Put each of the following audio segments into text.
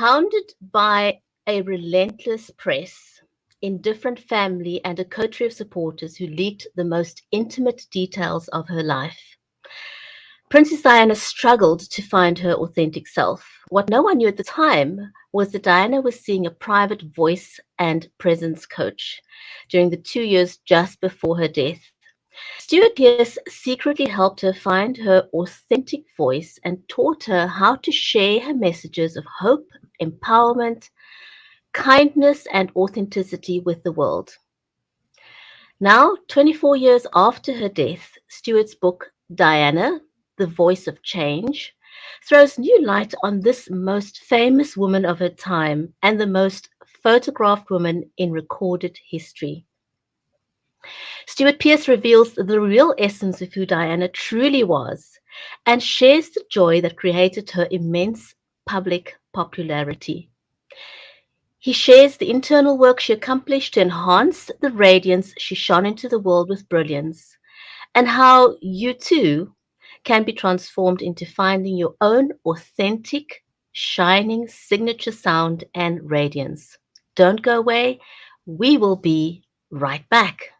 Hounded by a relentless press, indifferent family, and a coterie of supporters who leaked the most intimate details of her life, Princess Diana struggled to find her authentic self. What no one knew at the time was that Diana was seeing a private voice and presence coach during the 2 years just before her death. Stewart Pearce secretly helped her find her authentic voice and taught her how to share her messages of hope, empowerment, kindness, and authenticity with the world. Now, 24 years after her death, Stewart's book, Diana, The Voice of Change, throws new light on this most famous woman of her time and the most photographed woman in recorded history. Stewart Pearce reveals the real essence of who Diana truly was and shares the joy that created her immense public popularity. He shares the internal work she accomplished to enhance the radiance she shone into the world with brilliance, and how you too can be transformed into finding your own authentic, shining signature sound and radiance. Don't go away. We will be right back.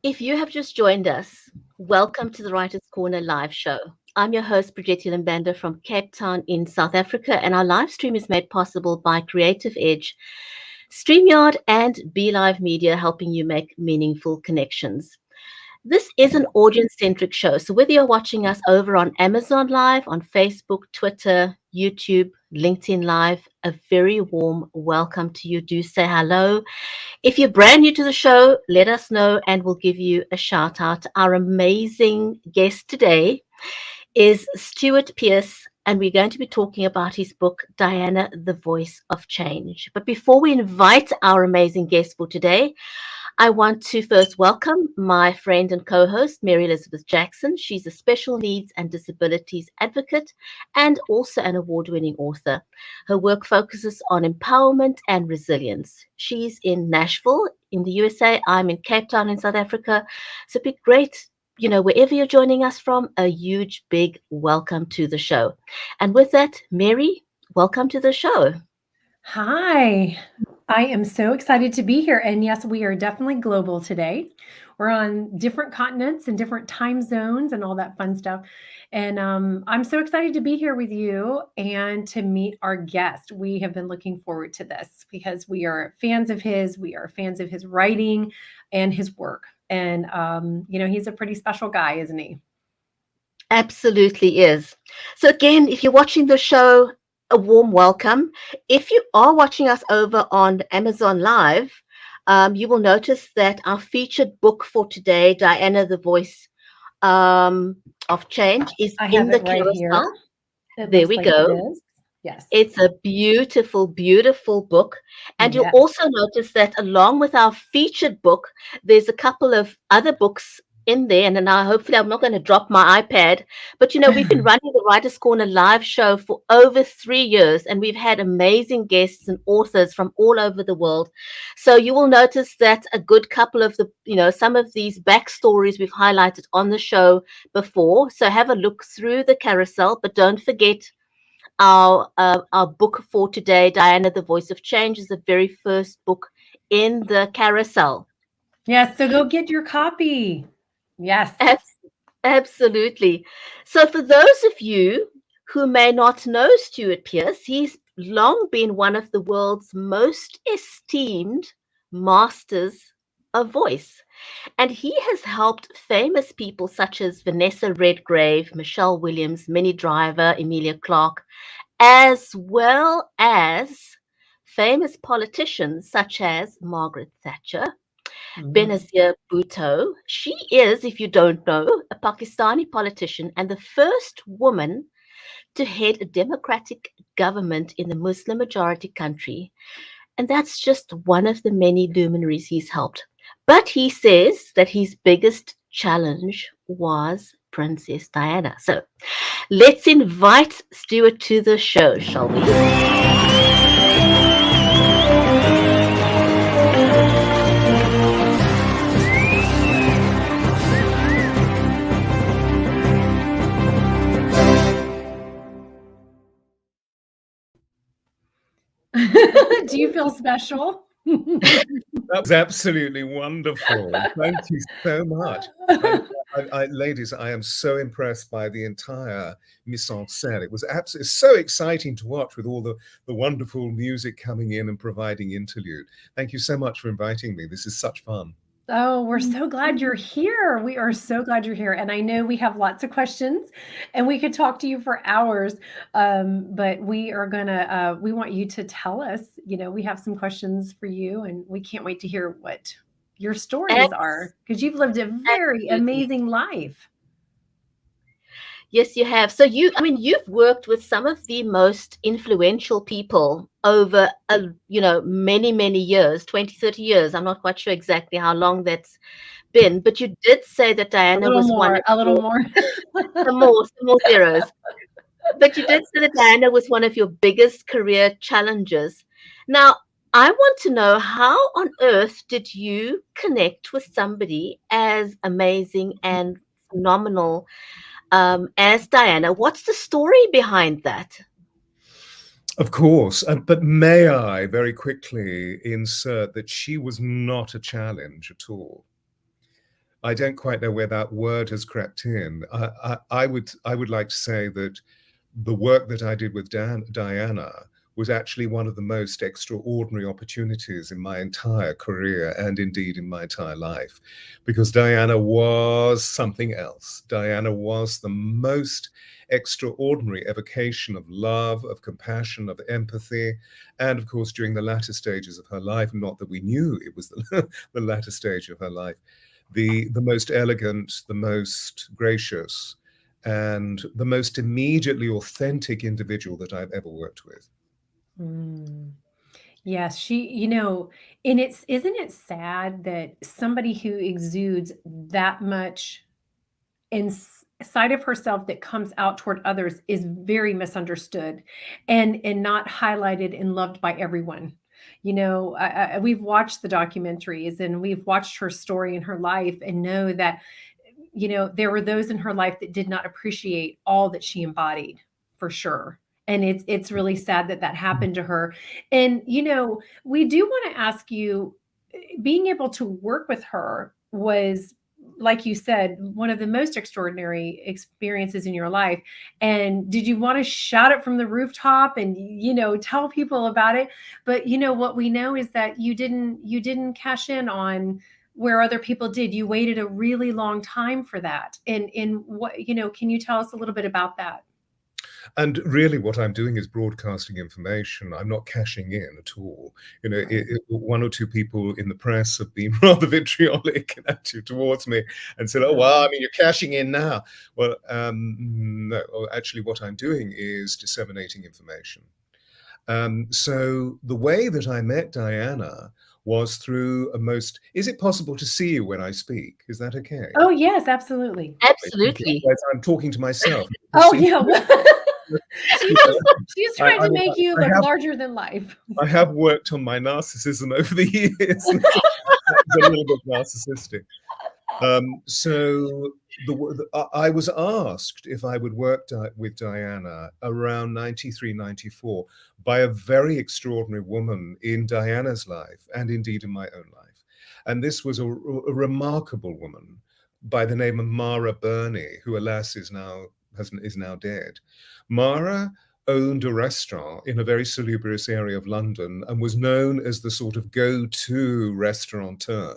If you have just joined us, welcome to the Writers' Corner live show. I'm your host, Brigitte Lambanda from Cape Town in South Africa, and our live stream is made possible by Creative Edge, StreamYard, and BeLive Media, helping you make meaningful connections. This is an audience-centric show, so whether you're watching us over on Amazon Live, on Facebook, Twitter, YouTube, LinkedIn Live, a very warm welcome to you. Do say hello. If you're brand new to the show, let us know and we'll give you a shout out. Our amazing guest today is Stewart Pearce, and we're going to be talking about his book, Diana, The Voice of Change. But before we invite our amazing guest for today, I want to first welcome my friend and co-host, Mary Elizabeth Jackson. She's a special needs and disabilities advocate and also an award-winning author. Her work focuses on empowerment and resilience. She's in Nashville in the USA. I'm in Cape Town in South Africa. So it'd be great, wherever you're joining us from, a huge, big welcome to the show. And with that, Mary, welcome to the show. Hi, I am so excited to be here. And yes, we are definitely global today. We're on different continents and different time zones and all that fun stuff. And I'm so excited to be here with you and to meet our guest. We have been looking forward to this because we are fans of his. We are fans of his writing and his work. And, he's a pretty special guy, isn't he? Absolutely is. So again, if you're watching the show, a warm welcome. If you are watching us over on Amazon Live, you will notice that our featured book for today, Diana, The Voice of Change, is in the carousel. There we go. Yes. It's a beautiful, beautiful book. And you'll also notice that along with our featured book, there's a couple of other books in there. And now hopefully I'm not going to drop my iPad. But, we've been running the Writers' Corner live show for over 3 years. And we've had amazing guests and authors from all over the world. So you will notice that a good couple of some of these backstories we've highlighted on the show before. So have a look through the carousel. But don't forget, our book for today, Diana, The Voice of Change, is the very first book in the carousel. Yes, so go get your copy. Yes. Absolutely. So for those of you who may not know Stewart Pearce, he's long been one of the world's most esteemed masters of voice. And he has helped famous people such as Vanessa Redgrave, Michelle Williams, Minnie Driver, Emilia Clarke, as well as famous politicians such as Margaret Thatcher, Benazir Bhutto. She is, if you don't know, a Pakistani politician and the first woman to head a democratic government in the Muslim majority country. And that's just one of the many luminaries he's helped. But he says that his biggest challenge was Princess Diana. So let's invite Stewart to the show, shall we? Do you feel special? That was absolutely wonderful. Thank you so much. Ladies, I am so impressed by the entire mise en scène. It was absolutely so exciting to watch with all the wonderful music coming in and providing interlude. Thank you so much for inviting me. This is such fun. Oh, we're so glad you're here. We are so glad you're here. And I know we have lots of questions and we could talk to you for hours. But we are gonna, we want you to tell us, we have some questions for you and we can't wait to hear what your stories are because you've lived a very amazing life. Yes, you have. So you've worked with some of the most influential people over, many, many years, 20, 30 years. I'm not quite sure exactly how long that's been, but you did say that Diana was one of a little more. some more zeros. But you did say that Diana was one of your biggest career challenges. Now, I want to know, how on earth did you connect with somebody as amazing and phenomenal as Diana? What's the story behind that? Of course, but may I very quickly insert that she was not a challenge at all. I don't quite know where that word has crept in. I would like to say that the work that I did with Diana was actually one of the most extraordinary opportunities in my entire career and indeed in my entire life, because Diana was something else. Diana was the most extraordinary evocation of love, of compassion, of empathy, and of course during the latter stages of her life, not that we knew it was the latter stage of her life, the most elegant, the most gracious, and the most immediately authentic individual that I've ever worked with. Yes, she, and isn't it sad that somebody who exudes that much inside of herself that comes out toward others is very misunderstood and not highlighted and loved by everyone. We've watched the documentaries and we've watched her story and her life and know that, there were those in her life that did not appreciate all that she embodied, for sure. And it's really sad that happened to her. And, we do want to ask you, being able to work with her was, like you said, one of the most extraordinary experiences in your life. And did you want to shout it from the rooftop and, tell people about it? But, what we know is that you didn't cash in on where other people did. You waited a really long time for that. And what, can you tell us a little bit about that? And really what I'm doing is broadcasting information. I'm not cashing in at all. One or two people in the press have been rather vitriolic and attitude towards me and said, oh, well, you're cashing in now. Well, no, actually what I'm doing is disseminating information. So the way that I met Diana was through is it possible to see you when I speak? Is that okay? Oh, yes, absolutely. Absolutely. I'm talking to myself. Oh, yeah. She's trying to make you look larger than life. I have worked on my narcissism over the years. It's a little bit narcissistic. So I was asked if I would work with Diana around 93, 94 by a very extraordinary woman in Diana's life and indeed in my own life. And this was a remarkable woman by the name of Mara Burney, who alas is now dead. Mara owned a restaurant in a very salubrious area of London and was known as the sort of go-to restaurateur.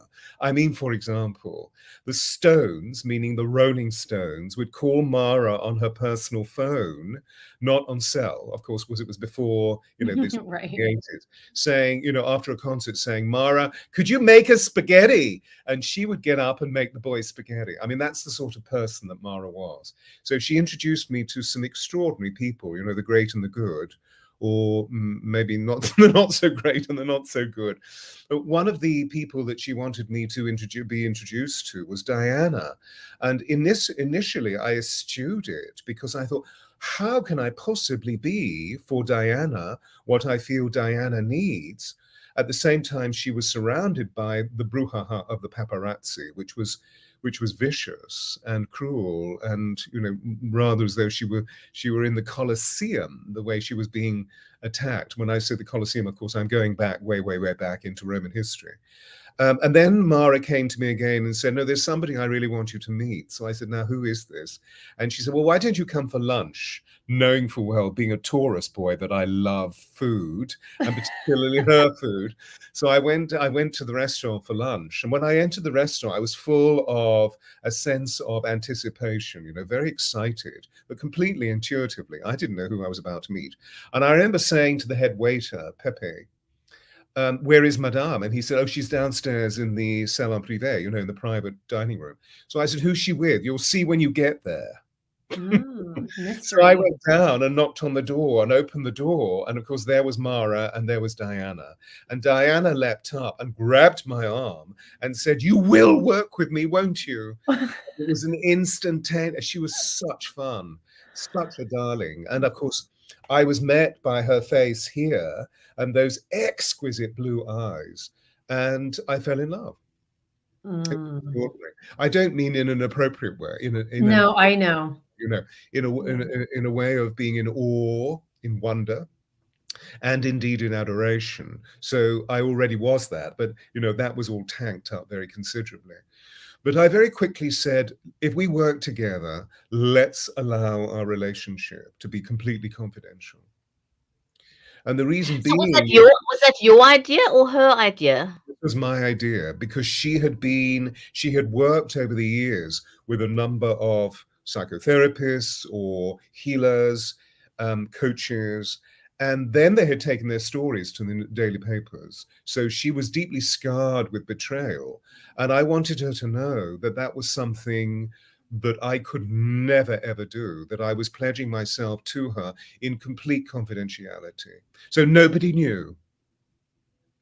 For example, the Stones, meaning the Rolling Stones, would call Mara on her personal phone not on cell, of course, because it was before, this Right. created, saying, after a concert saying, Mara, could you make us spaghetti? And she would get up and make the boys spaghetti. I mean, that's the sort of person that Mara was. So she introduced me to some extraordinary people, the great and the good, or maybe not the not so great and the not so good. But one of the people that she wanted me to be introduced to was Diana. And initially I eschewed it because I thought, how can I possibly be for Diana what I feel Diana needs? At the same time, she was surrounded by the brouhaha of the paparazzi, which was vicious and cruel, and rather as though she were in the Colosseum, the way she was being attacked. When I say the Colosseum, of course, I'm going back way back into Roman history. And then Mara came to me again and said, no, there's somebody I really want you to meet. So I said, now, who is this? And she said, well, why don't you come for lunch? Knowing full well, being a tourist boy, that I love food, and particularly her food. So I went to the restaurant for lunch. And when I entered the restaurant, I was full of a sense of anticipation, very excited, but completely intuitively. I didn't know who I was about to meet. And I remember saying to the head waiter, Pepe, where is Madame? And he said, oh, she's downstairs in the salon privé, in the private dining room. So I said, who's she with? You'll see when you get there. So I went down and knocked on the door and opened the door. And of course, there was Mara and there was Diana. And Diana leapt up and grabbed my arm and said, you will work with me, won't you? It was an instantaneous. She was such fun, such a darling. And of course, I was met by her face here and those exquisite blue eyes, and I fell in love. I don't mean in an appropriate way. I know. In a way of being in awe, in wonder, and indeed in adoration. So I already was that, but that was all tanked up very considerably. But I very quickly said, if we work together, let's allow our relationship to be completely confidential. And the reason being... was that your idea or her idea? It was my idea, because she had worked over the years with a number of psychotherapists or healers, coaches, and then they had taken their stories to the daily papers. So she was deeply scarred with betrayal. And I wanted her to know that that was something that I could never, ever do, that I was pledging myself to her in complete confidentiality. So nobody knew.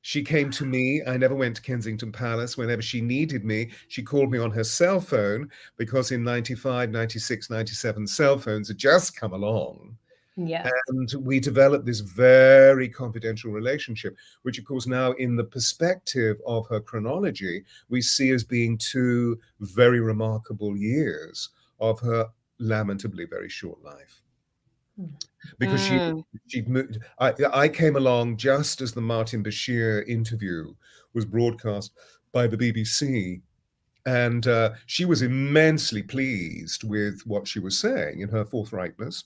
She came to me. I never went to Kensington Palace. Whenever she needed me, she called me on her cell phone, because in 95, 96, 97, cell phones had just come along. Yes. And we developed this very confidential relationship, which, of course, now in the perspective of her chronology, we see as being 2 very remarkable years of her lamentably very short life. Because she moved. I came along just as the Martin Bashir interview was broadcast by the BBC. And she was immensely pleased with what she was saying, in her forthrightness,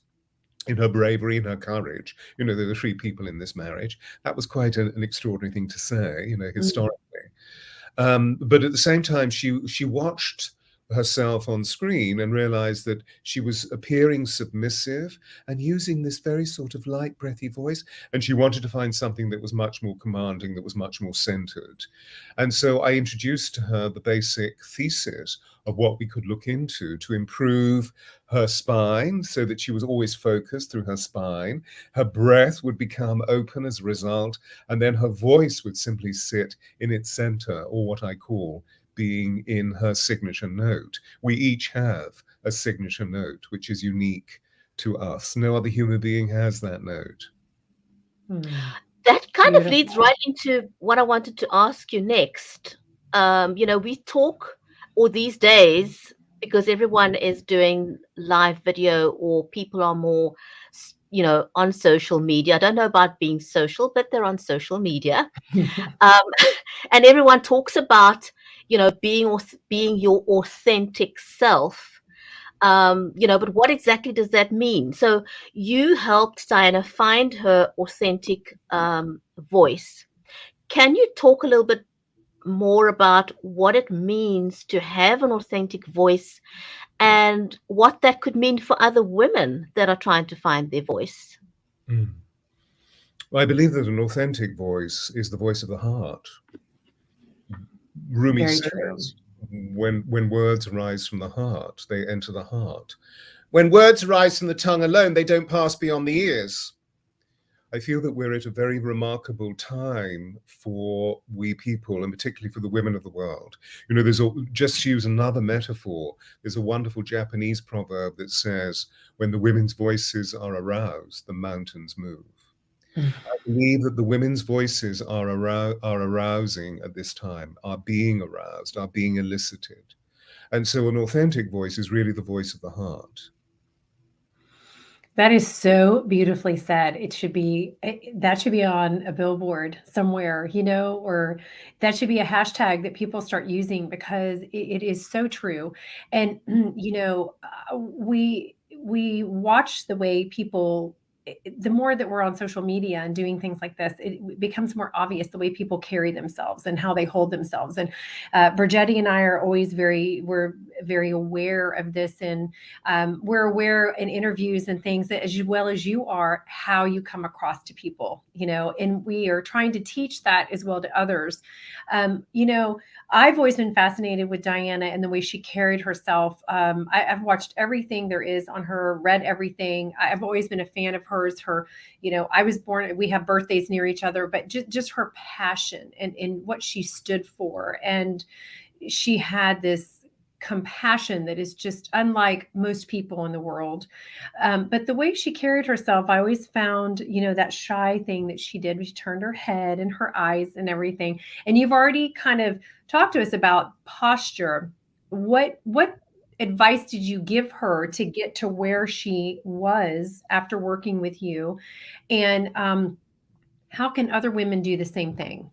in her bravery, in her courage. There were 3 people in this marriage. That was quite an extraordinary thing to say, historically. But at the same time, she watched herself on screen and realized that she was appearing submissive and using this very sort of light, breathy voice. And she wanted to find something that was much more commanding, that was much more centered. And so I introduced to her the basic thesis of what we could look into to improve her spine, so that she was always focused through her spine. Her breath would become open as a result, and then her voice would simply sit in its center, or what I call being in her signature note. We each have a signature note, which is unique to us. No other human being has that note. That kind of leads right into what I wanted to ask you next. We talk, or these days, because everyone is doing live video, or people are more, on social media. I don't know about being social, but they're on social media. And everyone talks about, being your authentic self. But what exactly does that mean? So you helped Diana find her authentic voice. Can you talk a little bit more about what it means to have an authentic voice, and what that could mean for other women that are trying to find their voice. Mm. Well, I believe that an authentic voice is the voice of the heart. Rumi Very true. says, when words arise from the heart, they enter the heart. When words arise from the tongue alone, they don't pass beyond the ears. I feel that we're at a very remarkable time for we people, and particularly for the women of the world. You know, just to use another metaphor, there's a wonderful Japanese proverb that says, when the women's voices are aroused, the mountains move. I believe that the women's voices are arousing at this time, are being aroused, are being elicited. And so an authentic voice is really the voice of the heart. That is so beautifully said. It should be that should be on a billboard somewhere, or that should be a hashtag that people start using because it is so true. And we watch the way people. The more that we're on social media and doing things like this, it becomes more obvious the way people carry themselves and how they hold themselves. And Brigetti and I are always we're very aware of this, and we're aware in interviews and things that, as well as you are, how you come across to people, and we are trying to teach that as well to others. I've always been fascinated with Diana and the way she carried herself. I've watched everything there is on her, read everything. I've always been a fan of hers. I was born, we have birthdays near each other, but just her passion and what she stood for. And she had this compassion that is just unlike most people in the world. But the way she carried herself, I always found, that shy thing that she did, she turned her head and her eyes and everything. And you've already kind of talked to us about posture. What advice did you give her to get to where she was after working with you? And how can other women do the same thing?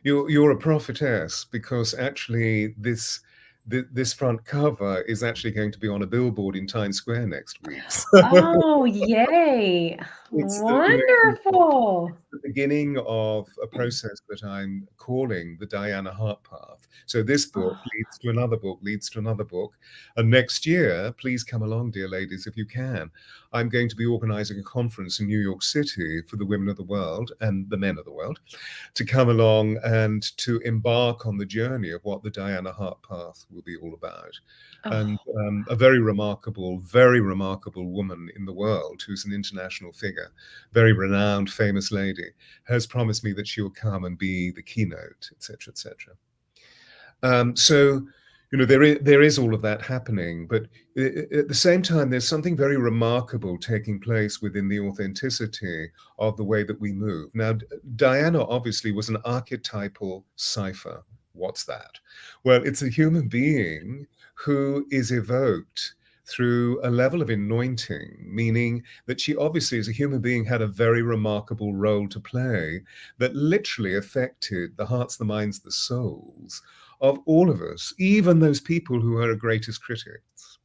You're a prophetess, because actually this front cover is actually going to be on a billboard in Times Square next week. Oh, yay. Wonderful. The beginning of a process that I'm calling the Diana Heart Path. So this book leads to another book, leads to another book. And next year, please come along, dear ladies, if you can. I'm going to be organizing a conference in New York City for the women of the world and the men of the world to come along and to embark on the journey of what the Diana Heart Path will be all about. And a very remarkable woman in the world, who's an international figure, very renowned, famous lady, has promised me that she will come and be the keynote, etc., etc. So, there is all of that happening, but at the same time, there's something very remarkable taking place within the authenticity of the way that we move. Now, Diana obviously was an archetypal cipher. What's that? Well, it's a human being who is evoked through a level of anointing, meaning that she obviously, as a human being, had a very remarkable role to play that literally affected the hearts, the minds, the souls of all of us, even those people who are her greatest critics.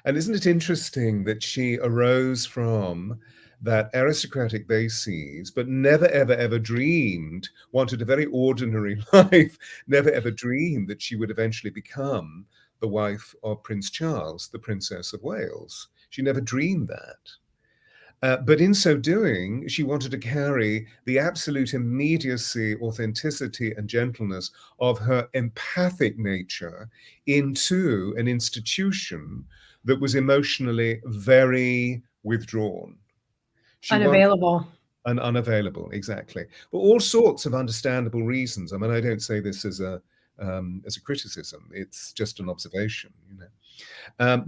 And isn't it interesting that she arose from that aristocratic bases, but never, ever, ever dreamed, wanted a very ordinary life, never, ever dreamed that she would eventually become the wife of Prince Charles, the Princess of Wales. She never dreamed that. But in so doing, she wanted to carry the absolute immediacy, authenticity, and gentleness of her empathic nature into an institution that was emotionally very withdrawn. Unavailable. Unavailable, exactly. For all sorts of understandable reasons. I mean, I don't say this as a criticism. It's just an observation,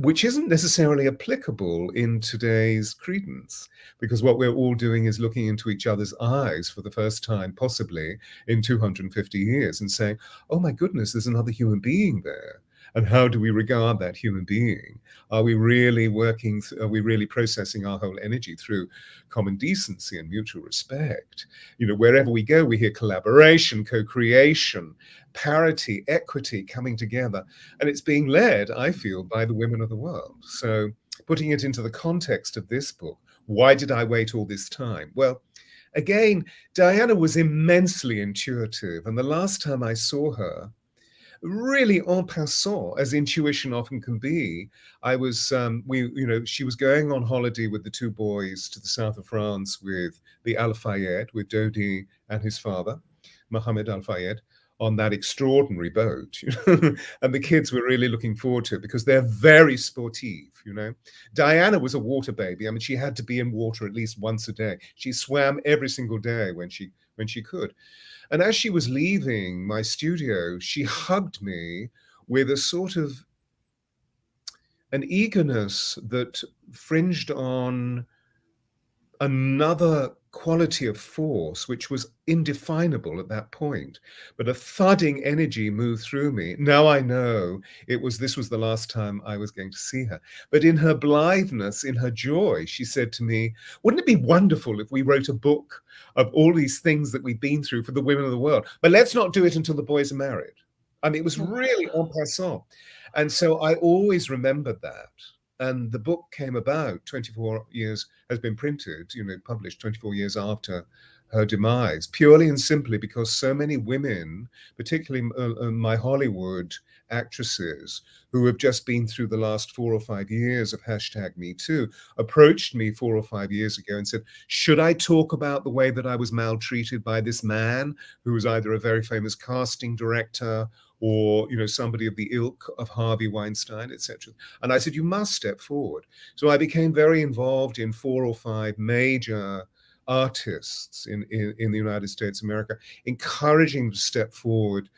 which isn't necessarily applicable in today's credence, because what we're all doing is looking into each other's eyes for the first time, possibly in 250 years, and saying, oh my goodness, there's another human being there. And how do we regard that human being? Are we really processing our whole energy through common decency and mutual respect? Wherever we go, we hear collaboration, co-creation, parity, equity coming together. And it's being led, I feel, by the women of the world. So putting it into the context of this book, why did I wait all this time? Well, again, Diana was immensely intuitive. And the last time I saw her, really en passant, as intuition often can be. I was, she was going on holiday with the two boys to the south of France with the Al Fayed, with Dodi and his father, Mohammed Al Fayed, on that extraordinary boat. And the kids were really looking forward to it because they're very sportive, Diana was a water baby. I mean, she had to be in water at least once a day. She swam every single day when she could. And as she was leaving my studio, she hugged me with a sort of an eagerness that fringed on another quality of force, which was indefinable at that point. But a thudding energy moved through me. Now I know this was the last time I was going to see her. But in her blitheness, in her joy, she said to me, wouldn't it be wonderful if we wrote a book of all these things that we've been through for the women of the world? But let's not do it until the boys are married. I mean, it was really en passant. And so I always remembered that. And the book came about 24 years, has been printed, published 24 years after her demise, purely and simply because so many women, particularly my Hollywood actresses, who have just been through the last 4 or 5 years of #MeToo, approached me 4 or 5 years ago and said, should I talk about the way that I was maltreated by this man who was either a very famous casting director or somebody of the ilk of Harvey Weinstein, etc. And I said, you must step forward. So I became very involved in 4 or 5 major artists in the United States of America, encouraging them to step forward.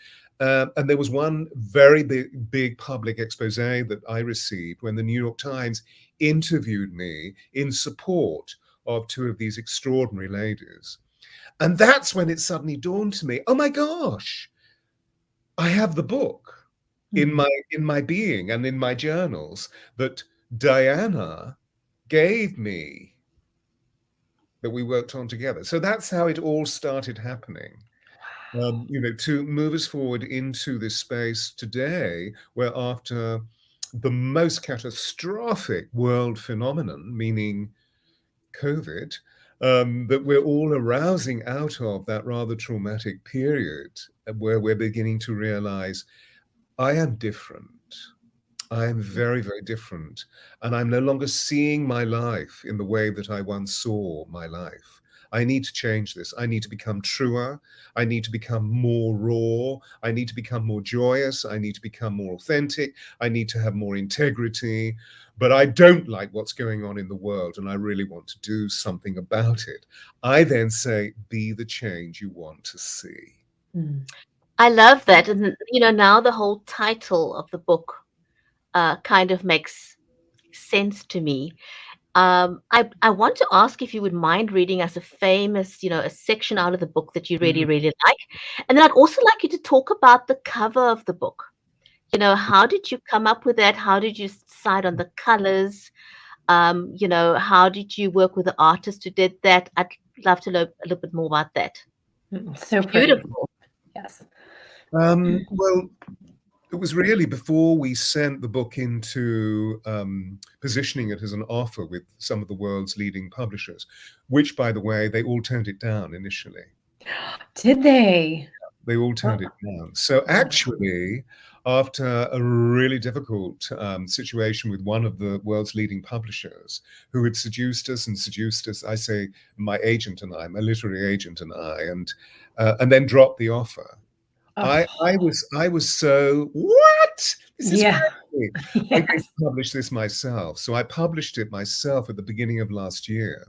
And there was one very big public expose that I received when the New York Times interviewed me in support of 2 of these extraordinary ladies. And that's when it suddenly dawned to me, oh my gosh, I have the book in my being and in my journals that Diana gave me, that we worked on together. So that's how it all started happening. To move us forward into this space today, where after the most catastrophic world phenomenon, meaning COVID, that we're all arousing out of that rather traumatic period where we're beginning to realize I am different. I am very, very different. And I'm no longer seeing my life in the way that I once saw my life. I need to change this. I need to become truer. I need to become more raw. I need to become more joyous. I need to become more authentic. I need to have more integrity. But I don't like what's going on in the world, and I really want to do something about it. I then say, be the change you want to see. I love that. And, now the whole title of the book kind of makes sense to me. I want to ask if you would mind reading us a famous, a section out of the book that you really, really like. And then I'd also like you to talk about the cover of the book. How did you come up with that? How did you decide on the colors? How did you work with the artist who did that? I'd love to know a little bit more about that. So pretty. Beautiful. Yes. Well, it was really before we sent the book into positioning it as an offer with some of the world's leading publishers, which, by the way, they all turned it down initially. Did they? They all turned it down. So actually, after a really difficult situation with one of the world's leading publishers who had seduced us, I say my agent and I, my literary agent and I, and then dropped the offer. I was so, what? This is crazy. Yes. I could publish this myself. So I published it myself at the beginning of last year.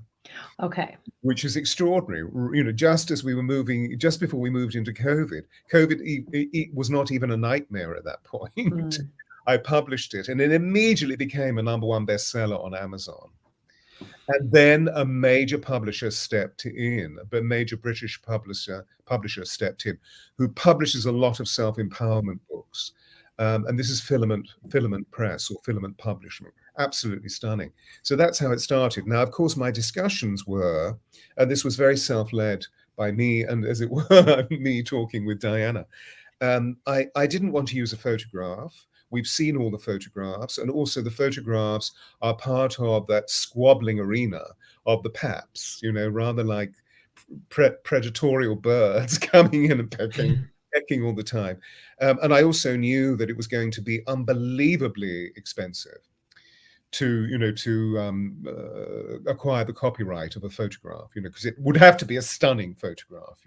Okay. Which is extraordinary. Just before we moved into COVID, it was not even a nightmare at that point. I published it and it immediately became a #1 bestseller on Amazon. And then a major publisher stepped in, a major British publisher stepped in, who publishes a lot of self-empowerment books. And this is Filament Press or Filament Publishing. Absolutely stunning. So that's how it started. Now, of course, my discussions were, and this was very self-led by me and, as it were, me talking with Diana. I didn't want to use a photograph. We've seen all the photographs, and also the photographs are part of that squabbling arena of the paps, rather like predatorial birds coming in and pecking checking all the time. And I also knew that it was going to be unbelievably expensive to acquire the copyright of a photograph, because it would have to be a stunning photograph,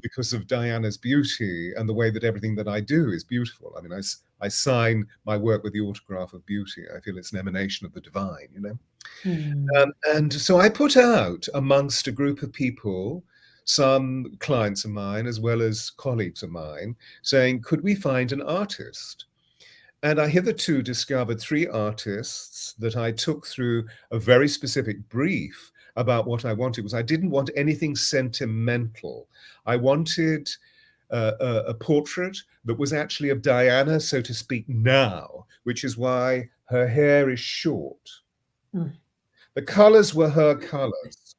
because of Diana's beauty and the way that everything that I do is beautiful. I mean, I sign my work with the autograph of beauty. I feel it's an emanation of the divine, and so I put out amongst a group of people, some clients of mine as well as colleagues of mine, saying, could we find an artist? And I hitherto discovered 3 artists that I took through a very specific brief about what I wanted. Was I didn't want anything sentimental. I wanted a portrait that was actually of Diana, so to speak, now, which is why her hair is short. The colors were her colors.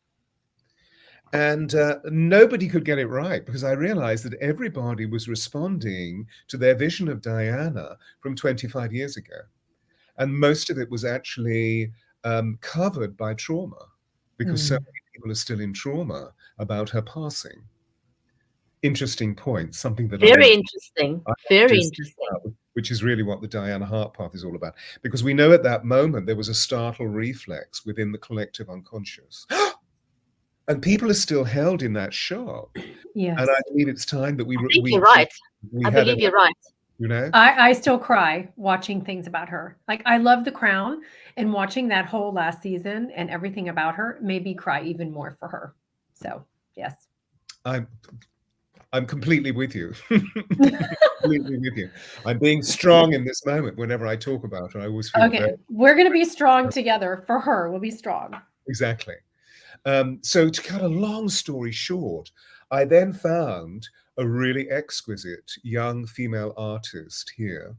And nobody could get it right, because I realized that everybody was responding to their vision of Diana from 25 years ago. And most of it was actually covered by trauma, because so many people are still in trauma about her passing. Interesting point, something that very interesting, which is really what the Diana Heart Path is all about. Because we know at that moment there was a startle reflex within the collective unconscious. And people are still held in that shock. Yes. And I believe it's time that you're right. I believe you're right. I still cry watching things about her. Like, I love The Crown, and watching that whole last season and everything about her made me cry even more for her. So, yes. I'm completely with you. Completely with you. I'm being strong in this moment. Whenever I talk about her, I always feel okay. We're going to be strong together for her. We'll be strong. Exactly. So to cut a long story short, I then found a really exquisite young female artist here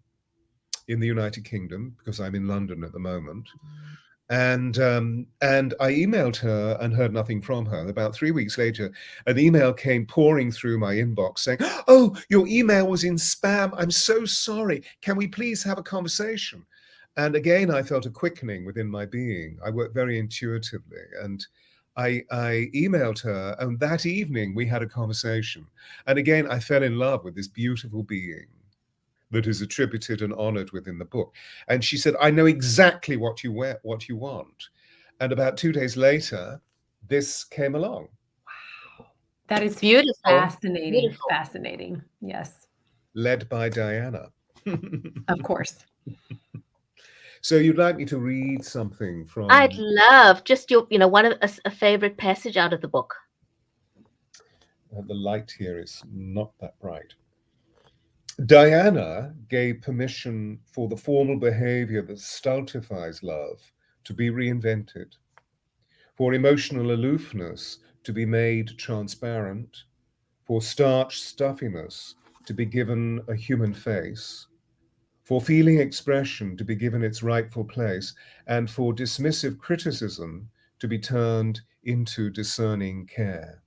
in the United Kingdom, because I'm in London at the moment. And I emailed her and heard nothing from her. About 3 weeks later, an email came pouring through my inbox saying, oh, your email was in spam. I'm so sorry. Can we please have a conversation? And again, I felt a quickening within my being. I work very intuitively. And I emailed her, and that evening we had a conversation. And again, I fell in love with this beautiful being that is attributed and honored within the book. And she said, I know exactly what you want. And about 2 days later, this came along. Wow. That is beautiful. Fascinating. Beautiful. Fascinating. Yes. Led by Diana. Of course. So you'd like me to read something from... I'd love just your, one of a favorite passage out of the book. The light here is not that bright. Diana gave permission for the formal behavior that stultifies love to be reinvented, for emotional aloofness to be made transparent, for starch stuffiness to be given a human face, for feeling expression to be given its rightful place, and for dismissive criticism to be turned into discerning care.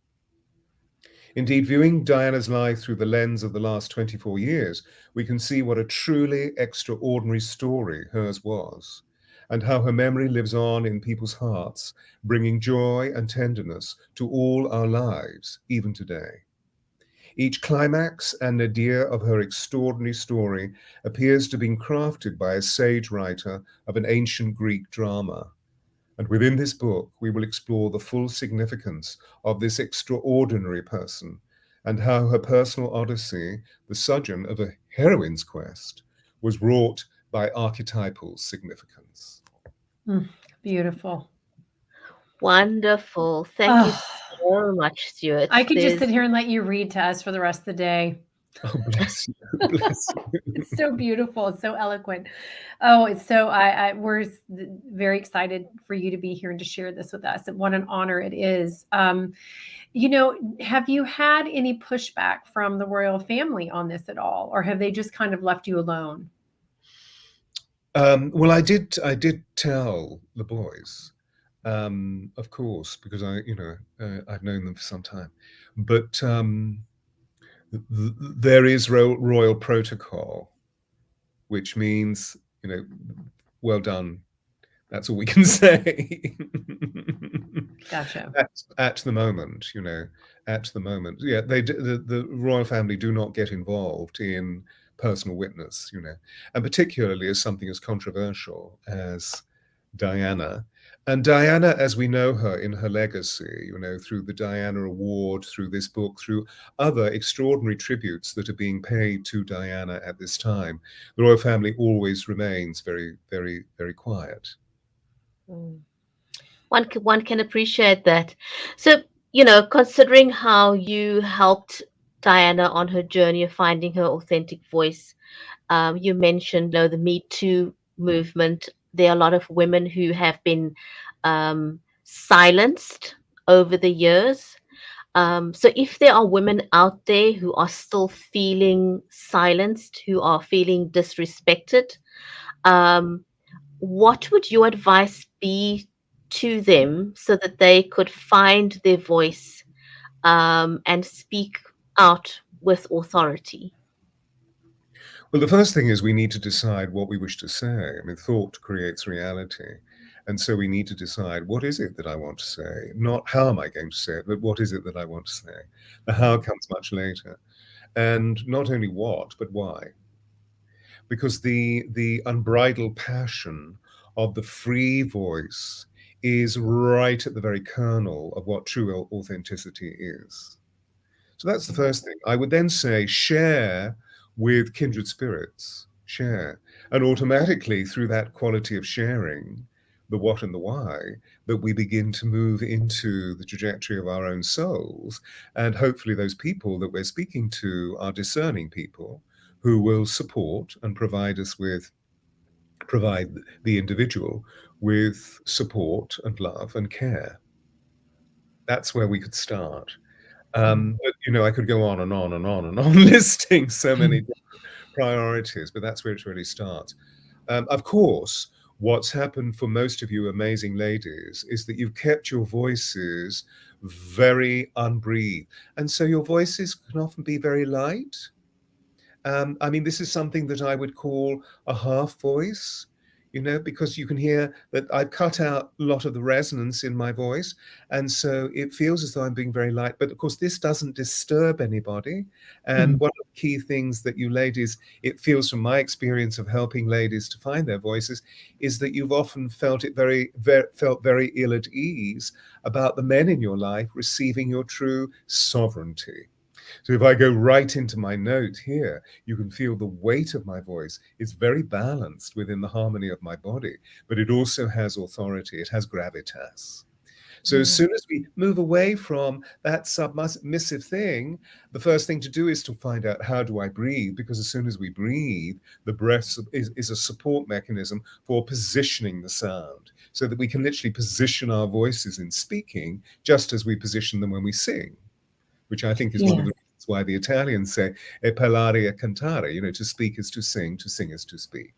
Indeed, viewing Diana's life through the lens of the last 24 years, we can see what a truly extraordinary story hers was, and how her memory lives on in people's hearts, bringing joy and tenderness to all our lives, even today. Each climax and nadir of her extraordinary story appears to have been crafted by a sage writer of an ancient Greek drama. And within this book, we will explore the full significance of this extraordinary person and how her personal odyssey, the sojourn of a heroine's quest, was wrought by archetypal significance. Beautiful. Wonderful. Thank you so much, Stewart. I could just sit here and let you read to us for the rest of the day. Oh, bless you. Bless you. It's so beautiful. It's so eloquent. Oh, it's so, we're very excited for you to be here and to share this with us. And what an honor it is. Have you had any pushback from the royal family on this at all? Or have they just kind of left you alone? Well, I did tell the boys, of course, because I've known them for some time, but there is royal protocol, which means, well done, That's all we can say. Gotcha. At the moment, you know, at the moment, yeah, the royal family do not get involved in personal witness, you know, and particularly as something as controversial as Diana. And Diana, as we know her in her legacy, you know, through the Diana Award, through this book, through other extraordinary tributes that are being paid to Diana at this time, the royal family always remains very, very, very quiet. One can appreciate that. So, you know, considering how you helped Diana on her journey of finding her authentic voice, you mentioned, the Me Too movement. There are a lot of women who have been silenced over the years. So if there are women out there who are still feeling silenced, who are feeling disrespected, what would your advice be to them so that they could find their voice and speak out with authority? Well, the first thing is we need to decide what we wish to say. I mean, thought creates reality. And so we need to decide, what is it that I want to say? Not how am I going to say it, but what is it that I want to say? The how comes much later. And not only what, but why. Because the unbridled passion of the free voice is right at the very kernel of what true authenticity is. So that's the first thing. I would then say share with kindred spirits, share. And automatically through that quality of sharing, the what and the why, that we begin to move into the trajectory of our own souls. And hopefully those people that we're speaking to are discerning people who will support and provide the individual with support and love and care. That's where we could start. But you know, I could go on and on and on and on listing so many different priorities, but that's where it really starts. Of course, what's happened for most of you amazing ladies is that you've kept your voices very unbreathed. And so your voices can often be very light. I mean, this is something that I would call a half voice, you know, because you can hear that I've cut out a lot of the resonance in my voice. And so it feels as though I'm being very light. But of course, this doesn't disturb anybody. And one of the key things that you ladies, it feels from my experience of helping ladies to find their voices, is that you've often felt it felt very ill at ease about the men in your life receiving your true sovereignty. So if I go right into my note here, you can feel the weight of my voice. It's very balanced within the harmony of my body, but it also has authority. It has gravitas. So as soon as we move away from that submissive thing, the first thing to do is to find out, how do I breathe? Because as soon as we breathe, the breath is a support mechanism for positioning the sound, so that we can literally position our voices in speaking just as we position them when we sing, which I think is one of the reasons why the Italians say "e parlare e cantare," you know, to speak is to sing is to speak.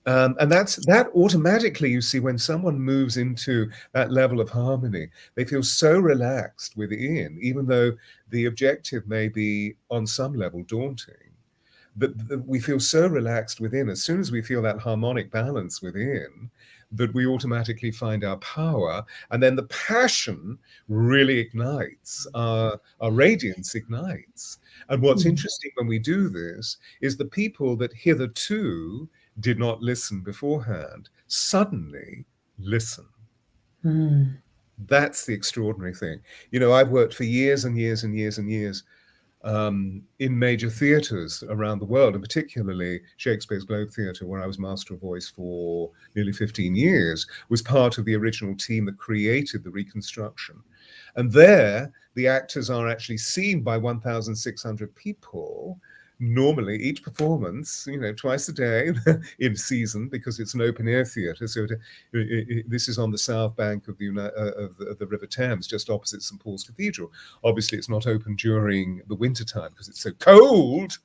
And that automatically, you see, when someone moves into that level of harmony, they feel so relaxed within, even though the objective may be on some level daunting, that we feel so relaxed within. As soon as we feel that harmonic balance within, that we automatically find our power, and then the passion really ignites, our radiance ignites. And what's interesting when we do this is the people that hitherto did not listen beforehand suddenly listen. That's the extraordinary thing. You know, I've worked for years and years and years and years in major theatres around the world, and particularly Shakespeare's Globe Theatre, where I was Master of Voice for nearly 15 years, was part of the original team that created the reconstruction. And there, the actors are actually seen by 1,600 people, normally each performance, you know, twice a day in season, because it's an open air theatre. So this is on the south bank of the River Thames, just opposite St Paul's Cathedral. Obviously, it's not open during the winter time because it's so cold.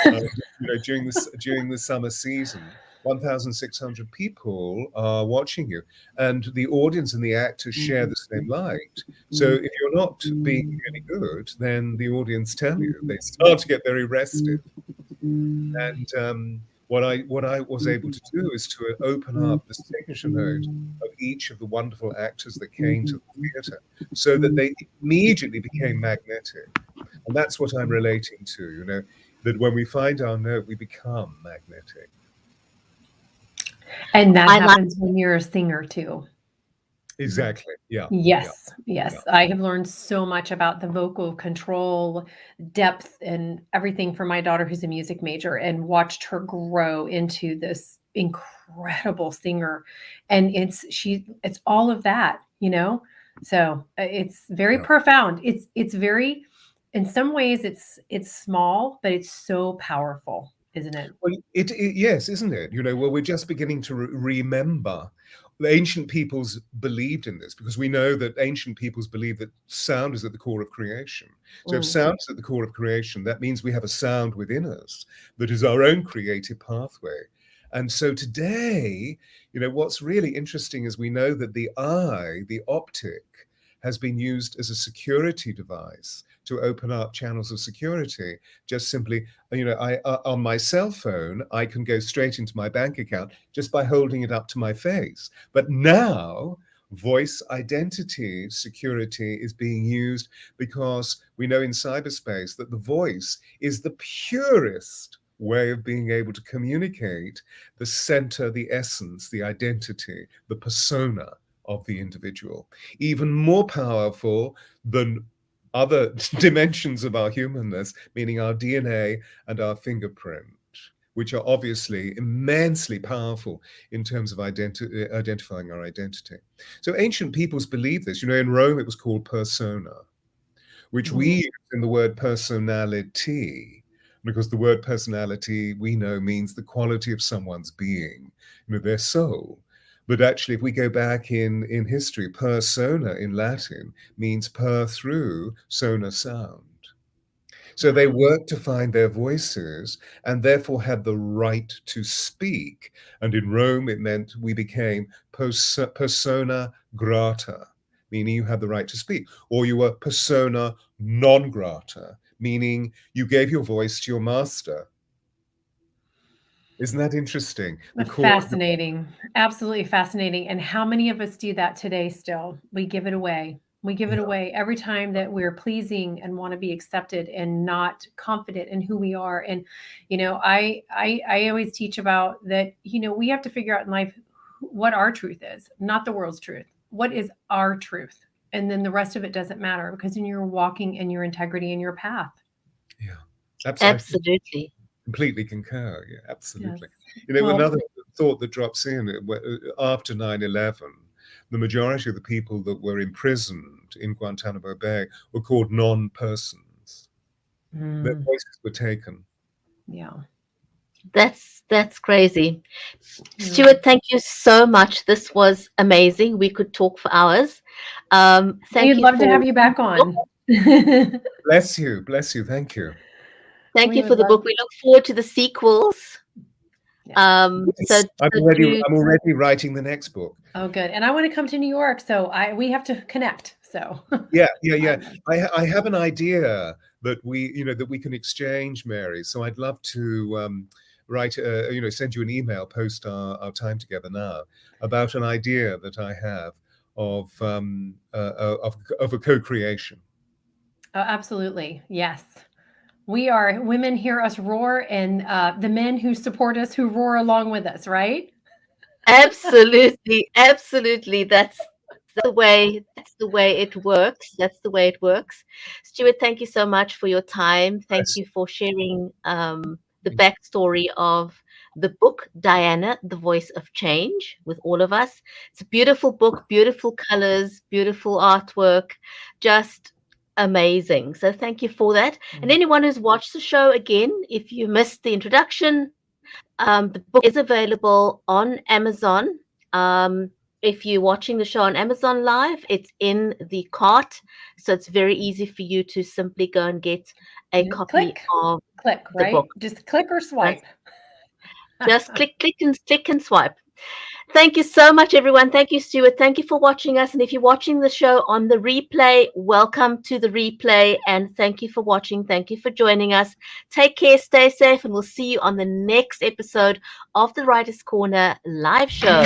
You know, during the summer season, 1,600 people are watching you, and the audience and the actors share the same light. So if you're not being really good, then the audience tell you. They start to get very restive. And What I was able to do is to open up the signature note of each of the wonderful actors that came to the theatre, so that they immediately became magnetic. And that's what I'm relating to, you know, that when we find our note, we become magnetic. And that I like happens when you're a singer too. Exactly. Yeah. Yes, Yeah. yes. I have learned so much about the vocal control, depth, and everything from my daughter, who's a music major, and watched her grow into this incredible singer. And it's all of that, you know? So it's very Yeah. profound. It's very, in some ways, it's small, but it's so powerful, isn't it? Well, yes, isn't it? You know, well, we're just beginning to remember. The ancient peoples believed in this, because we know that ancient peoples believe that sound is at the core of creation. So if sound is at the core of creation, that means we have a sound within us that is our own creative pathway. And so today, you know, what's really interesting is we know that the eye, the optic, has been used as a security device to open up channels of security. Just simply, you know, on my cell phone, I can go straight into my bank account just by holding it up to my face. But now, voice identity security is being used, because we know in cyberspace that the voice is the purest way of being able to communicate the center, the essence, the identity, the persona of the individual. Even more powerful than other dimensions of our humanness, meaning our DNA and our fingerprint, which are obviously immensely powerful in terms of identifying our identity. So ancient peoples believed this. You know, in Rome, it was called persona, which we use in the word personality, because the word personality, we know, means the quality of someone's being, you know, their soul. But actually, if we go back in history, persona in Latin means per through, sona sound. So they worked to find their voices, and therefore had the right to speak. And in Rome, it meant we became persona grata, meaning you had the right to speak, or you were persona non grata, meaning you gave your voice to your master. Isn't that interesting? Fascinating. Absolutely fascinating. And how many of us do that today still? We give it away. We give it away every time that we're pleasing and want to be accepted and not confident in who we are. And, you know, I always teach about that, you know, we have to figure out in life what our truth is, not the world's truth. What is our truth? And then the rest of it doesn't matter, because then you're walking in your integrity and your path. Yeah, absolutely. Completely concur. Yeah, absolutely. Yes. You know, Well, another thought that drops in after 9/11, the majority of the people that were imprisoned in Guantanamo Bay were called non-persons. Their voices were taken. yeah. That's crazy. Stewart, thank you so much. This was amazing. We could talk for hours. Thank We'd you love to for have you back on. Bless you. Bless you. Thank you. thank We you would for the love- book. We look forward to the sequels. Yes, I'm already writing the next book. Oh, good. And I want to come to New York, so we have to connect. So yeah. I have an idea that we can exchange, Mary. So I'd love to write, send you an email post our time together now about an idea that I have of a co-creation. Oh, absolutely. Yes. We are women hear us roar, and the men who support us who roar along with us, right? Absolutely. That's the way it works. That's the way it works. Stewart, thank you so much for your time. Thank you for sharing the backstory of the book, Diana, The Voice of Change, with all of us. It's a beautiful book, beautiful colors, beautiful artwork, just amazing. So thank you for that. And anyone who's watched the show, again, if you missed the introduction, the book is available on Amazon. If you're watching the show on Amazon Live, it's in the cart. So it's very easy for you to simply go and get a copy of the right? book. Just click or swipe. Just click and swipe. Thank you so much, everyone. Thank you, Stewart. Thank you for watching us. And if you're watching the show on the replay, welcome to the replay. And thank you for watching. Thank you for joining us. Take care, stay safe, and we'll see you on the next episode of the Writer's Corner live show.